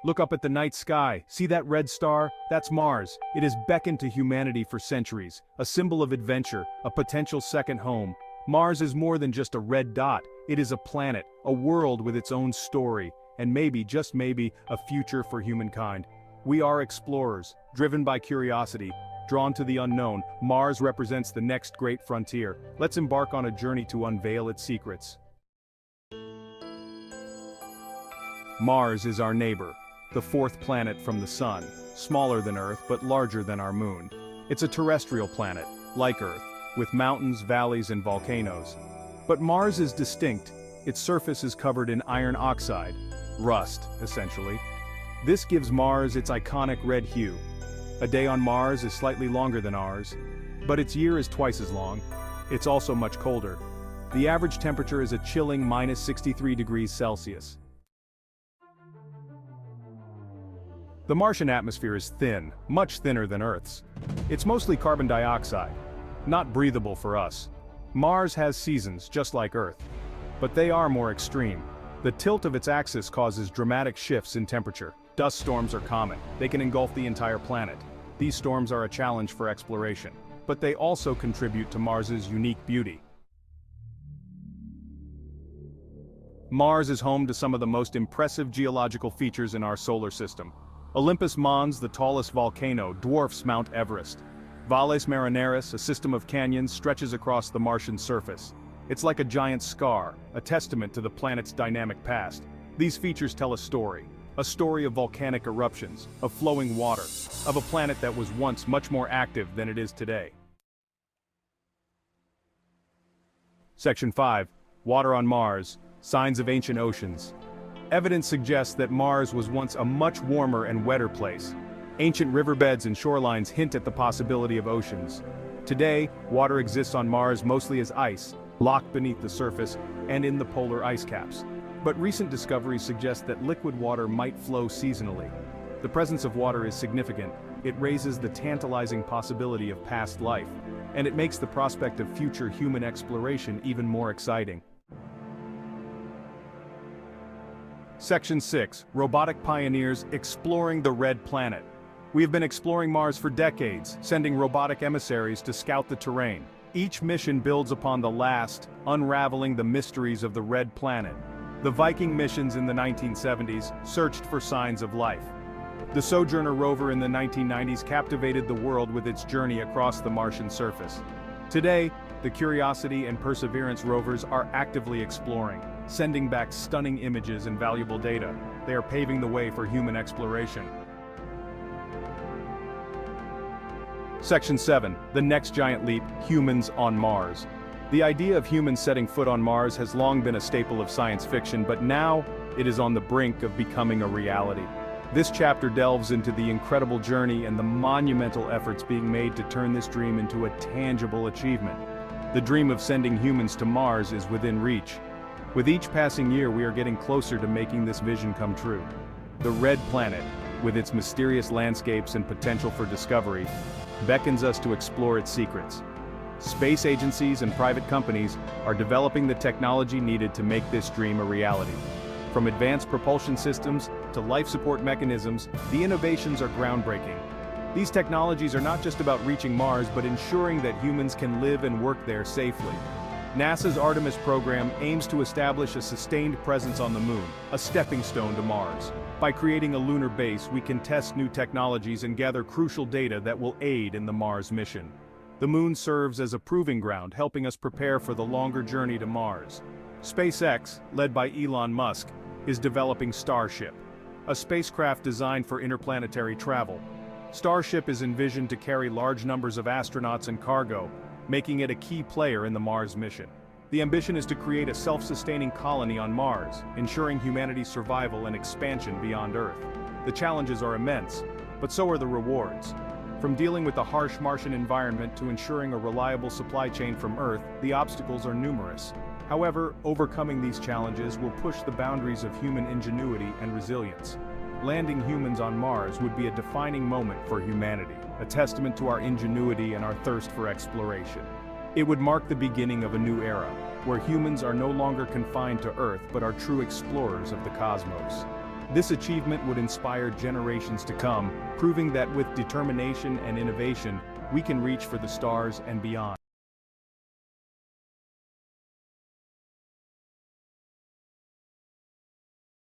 Look up at the night sky, see that red star? That's Mars. It has beckoned to humanity for centuries, a symbol of adventure, a potential second home. Mars is more than just a red dot, it is a planet, a world with its own story, and maybe, just maybe, a future for humankind. We are explorers, driven by curiosity, drawn to the unknown. Mars represents the next great frontier. Let's embark on a journey to unveil its secrets. Mars is our neighbor, the fourth planet from the Sun, smaller than Earth but larger than our Moon. It's a terrestrial planet, like Earth, with mountains, valleys, and volcanoes. But Mars is distinct. Its surface is covered in iron oxide, rust, essentially. This gives Mars its iconic red hue. A day on Mars is slightly longer than ours, but its year is twice as long. It's also much colder. The average temperature is a chilling -63 degrees Celsius. The Martian atmosphere is thin, much thinner than Earth's. It's mostly carbon dioxide, not breathable for us. Mars has seasons, just like Earth, but they are more extreme. The tilt of its axis causes dramatic shifts in temperature. Dust storms are common. They can engulf the entire planet. These storms are a challenge for exploration, but they also contribute to Mars's unique beauty. Mars is home to some of the most impressive geological features in our solar system. Olympus Mons, the tallest volcano, dwarfs Mount Everest. Valles Marineris, a system of canyons, stretches across the Martian surface. It's like a giant scar, a testament to the planet's dynamic past. These features tell a story of volcanic eruptions, of flowing water, of a planet that was once much more active than it is today. Section 5. Water on Mars, Signs of Ancient Oceans. Evidence suggests that Mars was once a much warmer and wetter place. Ancient riverbeds and shorelines hint at the possibility of oceans. Today, water exists on Mars mostly as ice, locked beneath the surface and in the polar ice caps. But recent discoveries suggest that liquid water might flow seasonally. The presence of water is significant. It raises the tantalizing possibility of past life, and it makes the prospect of future human exploration even more exciting. Section 6. Robotic Pioneers exploring the Red Planet. We have been exploring Mars for decades, sending robotic emissaries to scout the terrain. Each mission builds upon the last, unraveling the mysteries of the Red Planet. The Viking missions in the 1970s searched for signs of life. The Sojourner rover in the 1990s captivated the world with its journey across the Martian surface. Today, the Curiosity and Perseverance rovers are actively exploring, sending back stunning images and valuable data. They are paving the way for human exploration. Section 7. The Next Giant Leap, Humans on Mars. The idea of humans setting foot on Mars has long been a staple of science fiction, but now it is on the brink of becoming a reality. This chapter delves into the incredible journey and the monumental efforts being made to turn this dream into a tangible achievement. The dream of sending humans to Mars is within reach. With each passing year, we are getting closer to making this vision come true. The Red Planet, with its mysterious landscapes and potential for discovery, beckons us to explore its secrets. Space agencies and private companies are developing the technology needed to make this dream a reality. From advanced propulsion systems to life support mechanisms, the innovations are groundbreaking. These technologies are not just about reaching Mars, but ensuring that humans can live and work there safely. NASA's Artemis program aims to establish a sustained presence on the Moon, a stepping stone to Mars. By creating a lunar base, we can test new technologies and gather crucial data that will aid in the Mars mission. The Moon serves as a proving ground, helping us prepare for the longer journey to Mars. SpaceX, led by Elon Musk, is developing Starship, a spacecraft designed for interplanetary travel. Starship is envisioned to carry large numbers of astronauts and cargo, making it a key player in the Mars mission. The ambition is to create a self-sustaining colony on Mars, ensuring humanity's survival and expansion beyond Earth. The challenges are immense, but so are the rewards. From dealing with the harsh Martian environment to ensuring a reliable supply chain from Earth, the obstacles are numerous. However, overcoming these challenges will push the boundaries of human ingenuity and resilience. Landing humans on Mars would be a defining moment for humanity, a testament to our ingenuity and our thirst for exploration. It would mark the beginning of a new era, where humans are no longer confined to Earth but are true explorers of the cosmos. This achievement would inspire generations to come, proving that with determination and innovation, we can reach for the stars and beyond.